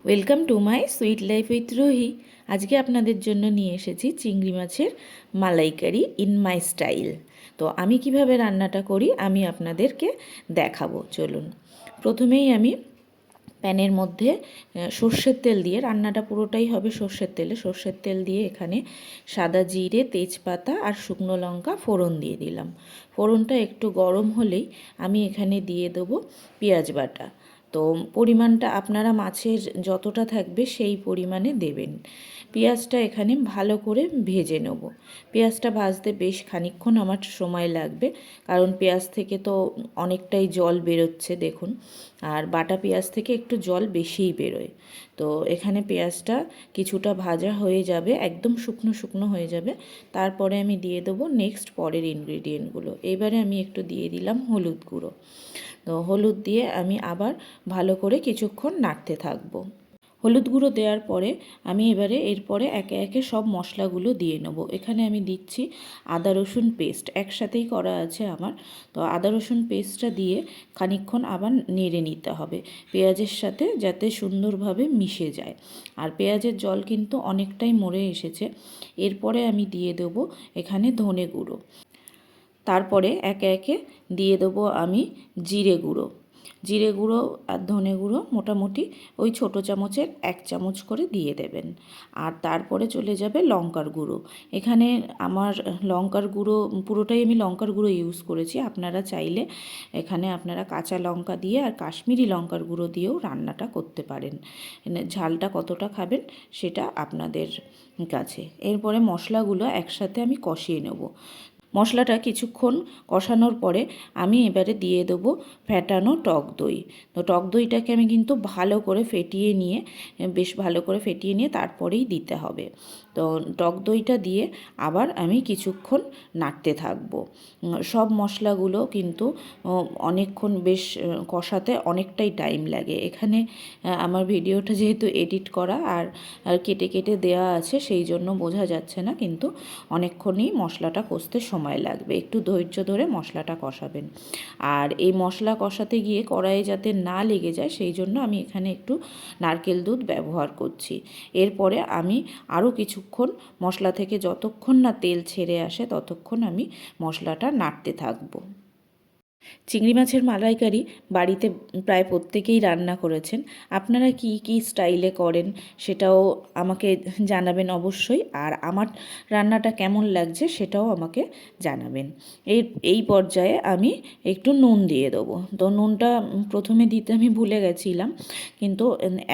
Welcome to my sweet life with Ruhi. আজকে আপনাদের জন্য নিয়ে এসেছি চিংড়ি মাছের মালাইকারি ইন মাই স্টাইল। তো আমি কিভাবে রান্নাটা করি আমি আপনাদেরকে দেখাবো। চলুন, প্রথমেই আমি প্যানের মধ্যে সর্ষের তেল দিয়ে, রান্নাটা পুরোটাই হবে সর্ষের তেলে, সর্ষের তেল দিয়ে এখানে সাদা জিরে, তেজপাতা আর শুকনো লঙ্কা ফোড়ন দিয়ে দিলাম। ফোড়নটা একটু গরম হলেই আমি এখানে দিয়ে দেবো পেঁয়াজ বাটা। তো পরিমাণটা আপনারা মাছের যতটা থাকবে সেই পরিমাণে দেবেন। পেঁয়াজটা এখানে ভালো করে ভেজে নেব। পেঁয়াজটা ভাজতে বেশ খানিকক্ষণ আমার সময় লাগবে, কারণ পেঁয়াজ থেকে তো অনেকটাই জল বেরোচ্ছে দেখুন, আর বাটা পেঁয়াজ থেকে একটু জল বেশিই বেরোয়। তো এখানে পেঁয়াজটা কিছুটা ভাজা হয়ে যাবে, একদম শুকনো শুকনো হয়ে যাবে। তারপরে আমি দিয়ে দেবো নেক্সট পরের ইনগ্রিডিয়েন্টগুলো। এবারে আমি একটু দিয়ে দিলাম হলুদ গুঁড়ো। তো হলুদ দিয়ে আমি আবার ভালো করে কিছুক্ষণ নাড়তে থাকবো। হলুদ গুঁড়ো দেওয়ার পরে আমি এরপরে একে একে সব মশলাগুলো দিয়ে নেব। এখানে আমি দিচ্ছি আদা রসুন পেস্ট, একসাথেই করা আছে আমার। তো আদা রসুন পেস্টটা দিয়ে খানিকক্ষণ আবার নেড়ে নিতে হবে পেঁয়াজের সাথে, যাতে সুন্দরভাবে মিশে যায়। আর পেঁয়াজের জল কিন্তু অনেকটাই মরে এসেছে। এরপরে আমি দিয়ে দেবো এখানে ধনে গুঁড়ো। তারপরে একে একে দিয়ে দেবো আমি জিরে গুঁড়ো। জিরে গুঁড়ো আর ধনে গুঁড়ো মোটামুটি ওই ছোটো চামচের 1 চামচ করে দিয়ে দেবেন। আর তারপরে চলে যাবে লঙ্কার গুঁড়ো। এখানে আমার লঙ্কার গুঁড়ো পুরোটাই আমি লঙ্কার গুঁড়ো ইউজ করেছি। আপনারা চাইলে এখানে কাঁচা লঙ্কা দিয়ে আর কাশ্মীরি লঙ্কার গুঁড়ো দিয়েও রান্নাটা করতে পারেন। ঝালটা কতটা খাবেন সেটা আপনাদের কাছে। এরপরে মশলাগুলো একসাথে আমি কষিয়ে নেব। মশলাটা কিছুক্ষণ কষানোর পরে আমি এবারে দিয়ে দেবো ফ্যাটানো টক দই। তো টক দইটাকে আমি কিন্তু ভালো করে ফেটিয়ে নিয়ে, বেশ ভালো করে ফেটিয়ে নিয়ে তারপরেই দিতে হবে। তো টক দইটা দিয়ে আবার আমি কিছুক্ষণ নাড়তে থাকবো। সব মশলাগুলো কিন্তু অনেকক্ষণ বেশ কষাতে অনেকটাই টাইম লাগে। এখানে আমার ভিডিওটা যেহেতু এডিট করা আর কেটে কেটে দেওয়া আছে, সেই জন্য বোঝা যাচ্ছে না, কিন্তু অনেকক্ষণই মশলাটা কষতে সময় লাগবে। একটু ধৈর্য ধরে মশলাটা কষাবেন। আর এই মশলা কষাতে গিয়ে কড়াইয়ে যাতে না লেগে যায় সেই জন্য আমি এখানে একটু নারকেল দুধ ব্যবহার করছি। এরপরে আমি আরও কিছুক্ষণ মশলা থেকে যতক্ষণ না তেল ছেড়ে আসে ততক্ষণ আমি মশলাটা নাড়তে থাকবো। চিংড়ি মাছের মালাইকারি বাড়িতে প্রায় প্রত্যেকেই রান্না করেছেন। আপনারা কি কি স্টাইলে করেন সেটাও আমাকে জানাবেন অবশ্যই। আর আমার রান্নাটা কেমন লাগছে সেটাও আমাকে জানাবেন। এই পর্যায়ে আমি একটু নুন দিয়ে দেবো। তো নুনটা প্রথমে দিতে আমি ভুলে গেছিলাম, কিন্তু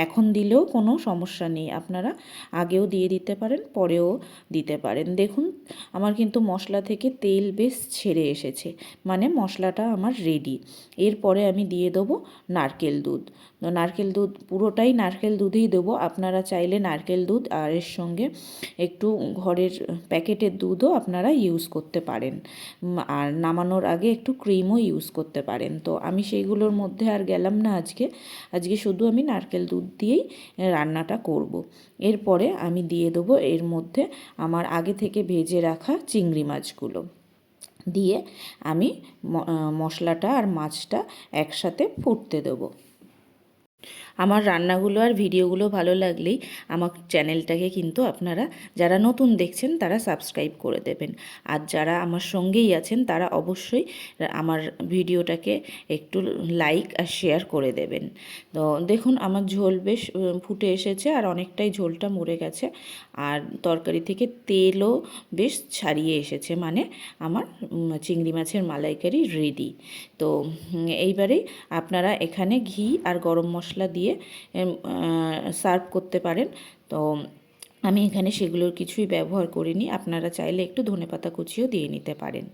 এখন দিলেও কোনো সমস্যা নেই। আপনারা আগেও দিয়ে দিতে পারেন, পরেও দিতে পারেন। দেখুন, আমার কিন্তু মশলা থেকে তেল বেশ ছেড়ে এসেছে, মানে মশলাটা আমার রেডি। এরপরে আমি দিয়ে দেবো নারকেল দুধ। তো নারকেল দুধ পুরোটাই নারকেল দুধেই দেবো। আপনারা চাইলে নারকেল দুধ আর এর সঙ্গে একটু ঘরের প্যাকেটের দুধও আপনারা ইউজ করতে পারেন, আর নামানোর আগে একটু ক্রিমও ইউজ করতে পারেন। তো আমি সেইগুলোর মধ্যে আর গেলাম না আজকে শুধু আমি নারকেল দুধ দিয়েই রান্নাটা করব। এরপরে আমি দিয়ে দেবো এর মধ্যে আমার আগে থেকে ভেজে রাখা চিংড়ি মাছগুলো দিয়ে আমি মশলাটা আর মাছটা একসাথে ফুটতে দেবো। আমার রান্নাগুলো আর ভিডিওগুলো ভালো লাগলেই আমার চ্যানেলটাকে কিন্তু আপনারা যারা নতুন দেখছেন তারা সাবস্ক্রাইব করে দেবেন। আর যারা আমার সঙ্গেই আছেন তারা অবশ্যই আমার ভিডিওটাকে একটু লাইক আর শেয়ার করে দেবেন। তো দেখুন, আমার ঝোল বেশ ফুটে এসেছে আর অনেকটাই ঝোলটা মরে গেছে, আর তরকারি থেকে তেলও বেশ ছাড়িয়ে এসেছে, মানে আমার চিংড়ি মাছের মালাইকারি রেডি। তো এইবারেই আপনারা এখানে ঘি আর গরম মশলা দিয়ে সার্ভ করতে পারেন। তো আমি এখানে সেগুলোর কিছুই ব্যবহার করিনি। আপনারা চাইলে একটু ধনেপাতা কুচিও দিয়ে নিতে পারেন।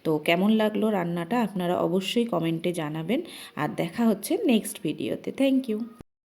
তো কেমন লাগলো রান্নাটা আপনারা অবশ্যই কমেন্টে জানাবেন। আর দেখা হচ্ছে নেক্সট ভিডিওতে। Thank you.